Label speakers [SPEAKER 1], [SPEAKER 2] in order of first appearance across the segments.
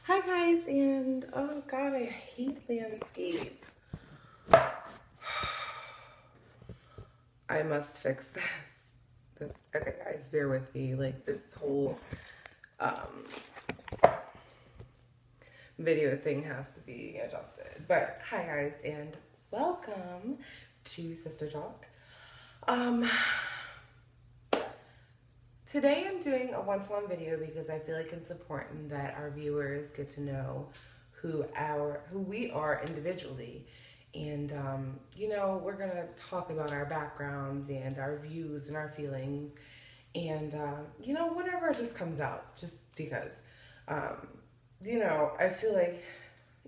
[SPEAKER 1] Hi guys, and oh god, I hate landscape. I must fix this. Okay guys, bear with me. Like this whole video thing has to be adjusted. But hi guys, and welcome to Sister Talk. Today I'm doing a one-to-one video because I feel like it's important that our viewers get to know who we are individually. And we're gonna talk about our backgrounds and our views and our feelings and whatever just comes out just because I feel like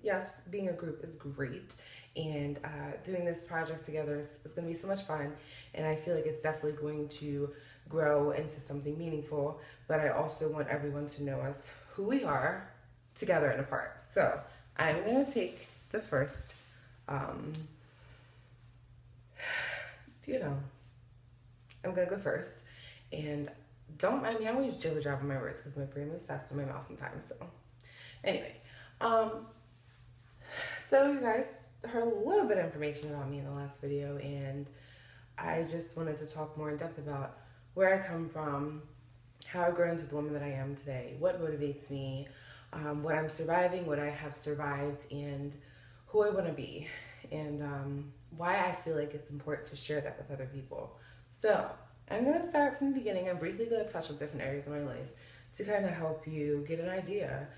[SPEAKER 1] yes, being a group is great, and doing this project together is going to be so much fun, and I feel like it's definitely going to grow into something meaningful, but I also want everyone to know us, who we are, together and apart. So I'm going to take the first, I'm going to go first, and don't mind me, I always jibber jabber my words because my brain moves fast in my mouth sometimes, so anyway, so you guys heard a little bit of information about me in the last video, and I just wanted to talk more in depth about where I come from, how I grew into the woman that I am today, what motivates me, what I'm surviving, what I have survived, and who I want to be, and why I feel like it's important to share that with other people. So I'm going to start from the beginning. I'm briefly going to touch on different areas of my life to kind of help you get an idea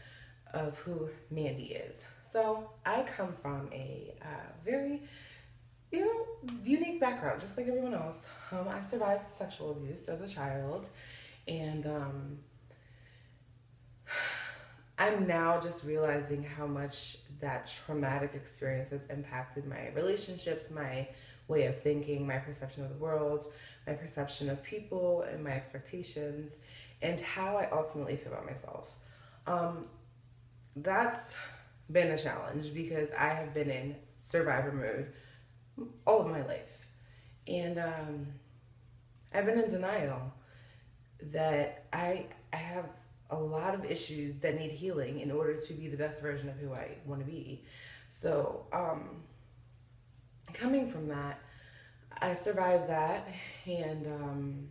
[SPEAKER 1] of who Mandy is. So I come from a very, unique background, just like everyone else. I survived sexual abuse as a child, and I'm now just realizing how much that traumatic experience has impacted my relationships, my way of thinking, my perception of the world, my perception of people, and my expectations, and how I ultimately feel about myself. That's been a challenge because I have been in survivor mode all of my life. And I've been in denial that I have a lot of issues that need healing in order to be the best version of who I want to be. So coming from that, I survived that, and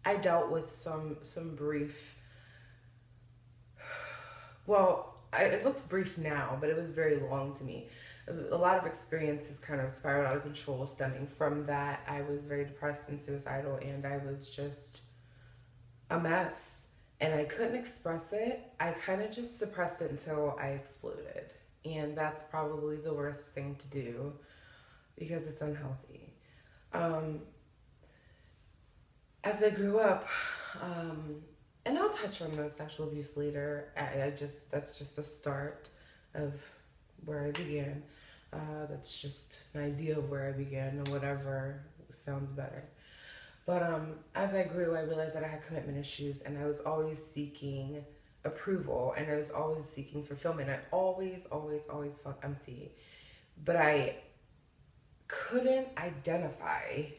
[SPEAKER 1] I dealt with some brief, it looks brief now, but it was very long to me. A lot of experiences kind of spiraled out of control stemming from that. I was very depressed and suicidal, and I was just a mess. And I couldn't express it. I kind of just suppressed it until I exploded. And that's probably the worst thing to do because it's unhealthy. As I grew up, and I'll touch on the sexual abuse later. That's just the start of where I began. That's just an idea of where I began, and whatever sounds better. But as I grew, I realized that I had commitment issues, and I was always seeking approval, and I was always seeking fulfillment. I always felt empty, but I couldn't identify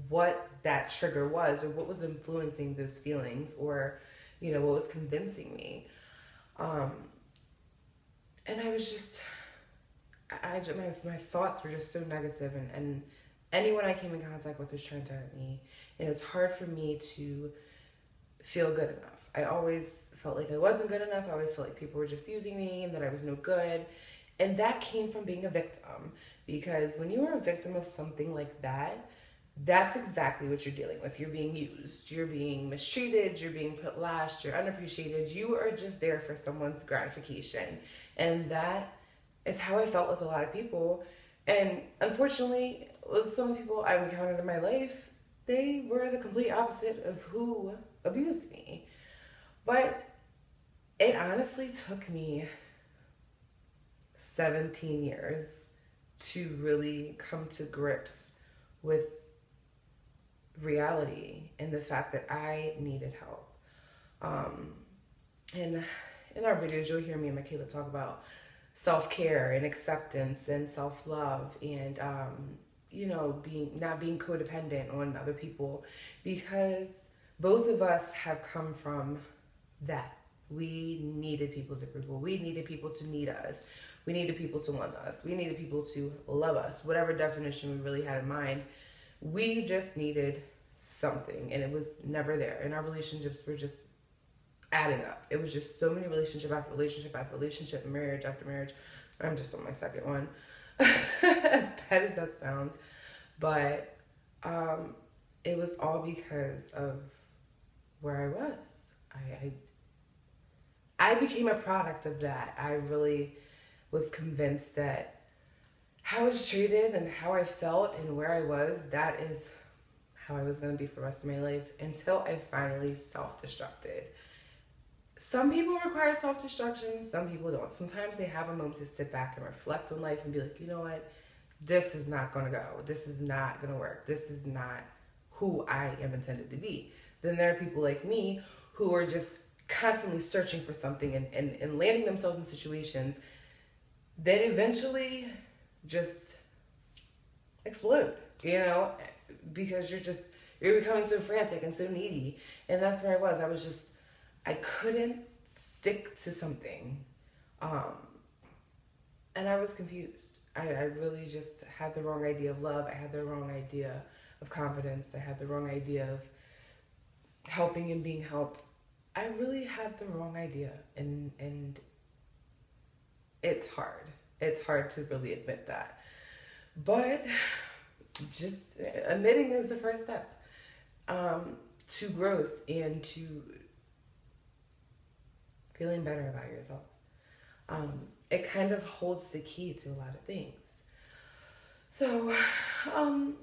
[SPEAKER 1] what that trigger was, or what was influencing those feelings, or what was convincing me. And I was just, my thoughts were just so negative, and anyone I came in contact with was trying to hurt me, and it was hard for me to feel good enough. I always felt like I wasn't good enough. I always felt like people were just using me and that I was no good. And that came from being a victim, because when you are a victim of something like that, that's exactly what you're dealing with. You're being used, you're being mistreated, you're being put last, you're unappreciated. You are just there for someone's gratification. And that is how I felt with a lot of people. And unfortunately, with some people I've encountered in my life, they were the complete opposite of who abused me. But it honestly took me 17 years to really come to grips with reality and the fact that I needed help. And in our videos, you'll hear me and Michaela talk about self-care and acceptance and self-love, and not being codependent on other people, because both of us have come from that. We needed people's approval. We needed people to need us. We needed people to want us. We needed people to love us. Whatever definition we really had in mind, we just needed something, and it was never there. And our relationships were just adding up. It was just so many relationship after relationship after relationship, marriage after marriage. I'm just on my second one. As bad as that sounds. But it was all because of where I was. I became a product of that. I really was convinced that how I was treated and how I felt and where I was, that is how I was going to be for the rest of my life, until I finally self-destructed. Some people require self-destruction, some people don't. Sometimes they have a moment to sit back and reflect on life and be like, you know what? This is not going to go. This is not going to work. This is not who I am intended to be. Then there are people like me who are just constantly searching for something and landing themselves in situations that eventually just explode, because you're becoming so frantic and so needy. And that's where I was. I couldn't stick to something. And I was confused. I really just had the wrong idea of love. I had the wrong idea of confidence. I had the wrong idea of helping and being helped. I really had the wrong idea, and it's hard. It's hard to really admit that. But just admitting is the first step to growth and to feeling better about yourself. It kind of holds the key to a lot of things. So I'm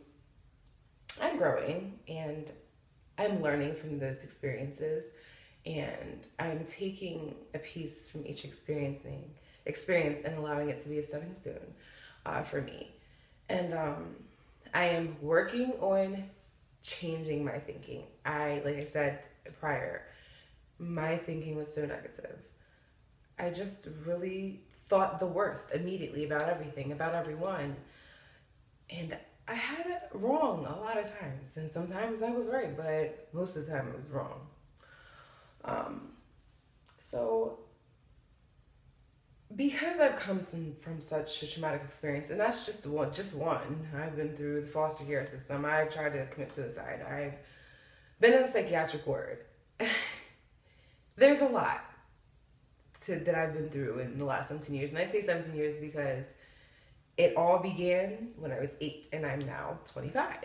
[SPEAKER 1] growing and I'm learning from those experiences, and I'm taking a piece from each experience and allowing it to be a stepping stone for me. And I am working on changing my thinking. Like I said prior, my thinking was so negative. I just really thought the worst immediately about everything, about everyone. And I had it wrong a lot of times. And sometimes I was right, but most of the time it was wrong. So because I've come from such a traumatic experience, and that's just one. I've been through the foster care system. I've tried to commit suicide. I've been in the psychiatric ward. There's a lot that I've been through in the last 17 years. And I say 17 years because it all began when I was 8 and I'm now 25.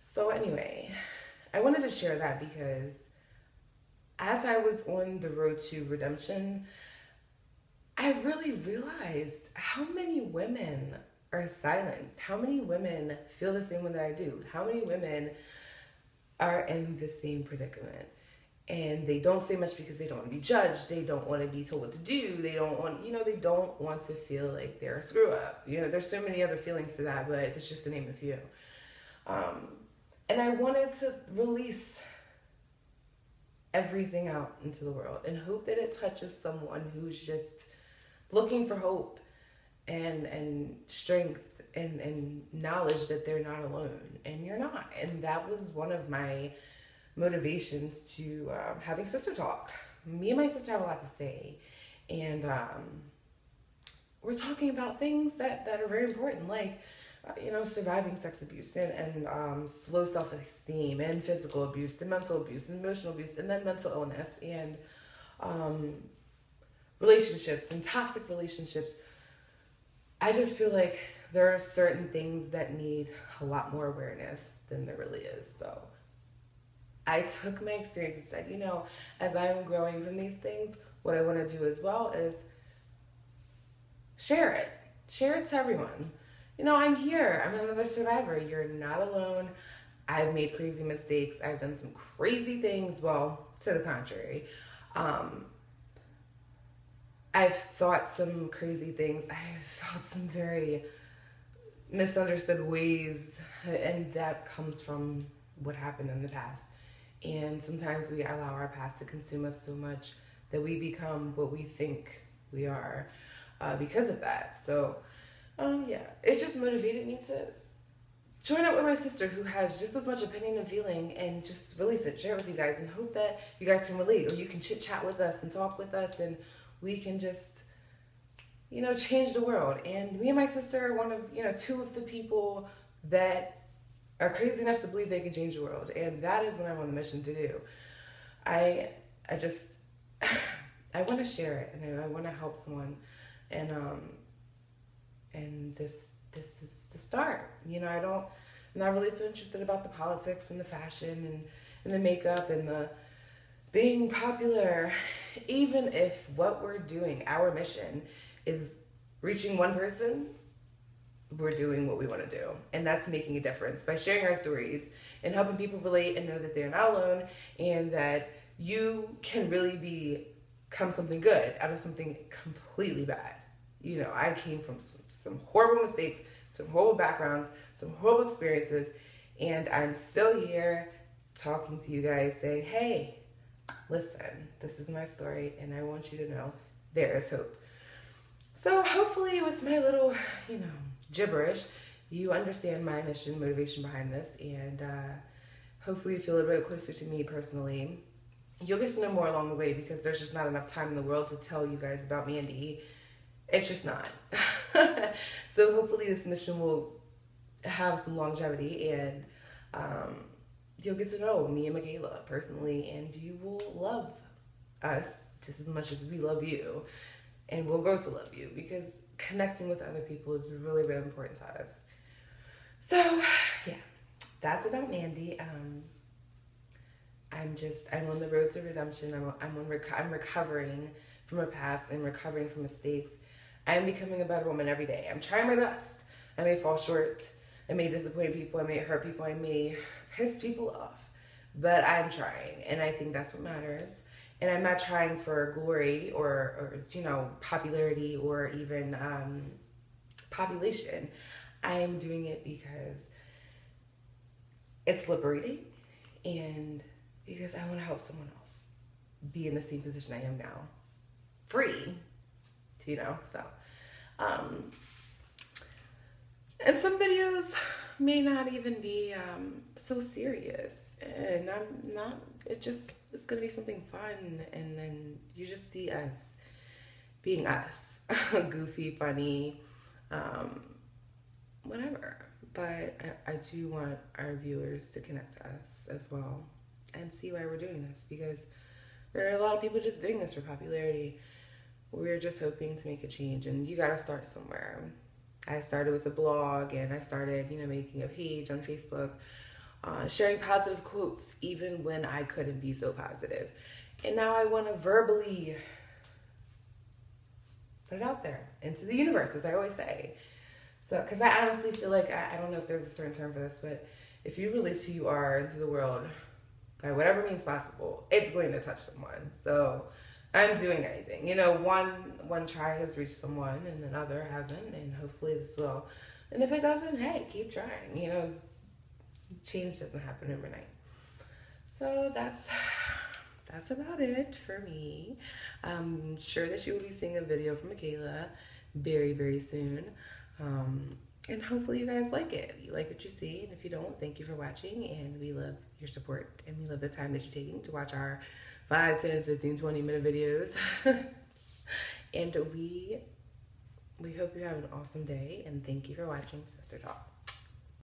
[SPEAKER 1] So anyway, I wanted to share that because as I was on the road to redemption, I really realized how many women are silenced, how many women feel the same way that I do, how many women are in the same predicament. And they don't say much because they don't want to be judged. They don't want to be told what to do. They don't want, they don't want to feel like they're a screw up. There's so many other feelings to that, but it's just to name a few. And I wanted to release everything out into the world and hope that it touches someone who's just looking for hope and strength and knowledge that they're not alone, and you're not. And that was one of my motivations to having SisterTalk. Me and my sister have a lot to say, and we're talking about things that are very important, like surviving sex abuse and low self-esteem and physical abuse and mental abuse and emotional abuse and then mental illness and relationships and toxic relationships. I just feel like there are certain things that need a lot more awareness than there really is. So I took my experience and said, as I'm growing from these things, what I want to do as well is share it. Share it to everyone. I'm here. I'm another survivor. You're not alone. I've made crazy mistakes. I've done some crazy things. Well, to the contrary. I've thought some crazy things. I've felt some very misunderstood ways, and that comes from what happened in the past. And sometimes we allow our past to consume us so much that we become what we think we are because of that. So, it just motivated me to join up with my sister who has just as much opinion and feeling and just release it, share it with you guys, and hope that you guys can relate, or you can chit chat with us and talk with us, and we can just, change the world. And me and my sister are one of, two of the people that are crazy enough to believe they can change the world. And that is what I'm on a mission to do. I just, I want to share it, and I want to help someone. And this is the start. I'm not really so interested about the politics and the fashion and the makeup and the being popular, even if what we're doing, our mission, is reaching one person. We're doing what we want to do, and that's making a difference by sharing our stories and helping people relate and know that they're not alone, and that you can really become something good out of something completely bad. I came from some horrible mistakes, some horrible backgrounds, some horrible experiences, and I'm still here talking to you guys saying, hey, listen, this is my story, and I want you to know there is hope. So hopefully with my little, gibberish, you understand my mission, motivation behind this, and hopefully you feel a little bit closer to me personally. You'll get to know more along the way, because there's just not enough time in the world to tell you guys about Mandy. It's just not. So hopefully this mission will have some longevity, and you'll get to know me and Michaela personally, and you will love us just as much as we love you, and we'll grow to love you, because connecting with other people is really, really important to us. So yeah, that's about Mandy. I'm on the road to redemption. I'm recovering from a past and recovering from mistakes. I'm becoming a better woman every day. I'm trying my best. I may fall short. I may disappoint people. I may hurt people. I may piss people off. But I'm trying, and I think that's what matters. And I'm not trying for glory or popularity or even population. I am doing it because it's liberating, and because I want to help someone else be in the same position I am now. Free, so. And some videos may not even be so serious, and it's gonna be something fun, and then you just see us being us, goofy, funny, whatever. But I do want our viewers to connect to us as well and see why we're doing this, because there are a lot of people just doing this for popularity. We're just hoping to make a change, and you gotta start somewhere. I started with a blog, and I started, making a page on Facebook, sharing positive quotes even when I couldn't be so positive. And now I want to verbally put it out there into the universe, as I always say. So, because I honestly feel like, I don't know if there's a certain term for this, but if you release who you are into the world by whatever means possible, it's going to touch someone. So I'm doing anything. One try has reached someone and another hasn't, and hopefully this will. And if it doesn't, hey, keep trying. Change doesn't happen overnight. So that's about it for me. I'm sure that you will be seeing a video from Michaela very, very soon. And hopefully you guys like it. You like what you see, and if you don't, thank you for watching, and we love your support, and we love the time that you're taking to watch our 5, 10, 15, 20-minute videos. And we hope you have an awesome day, and thank you for watching Sister Talk.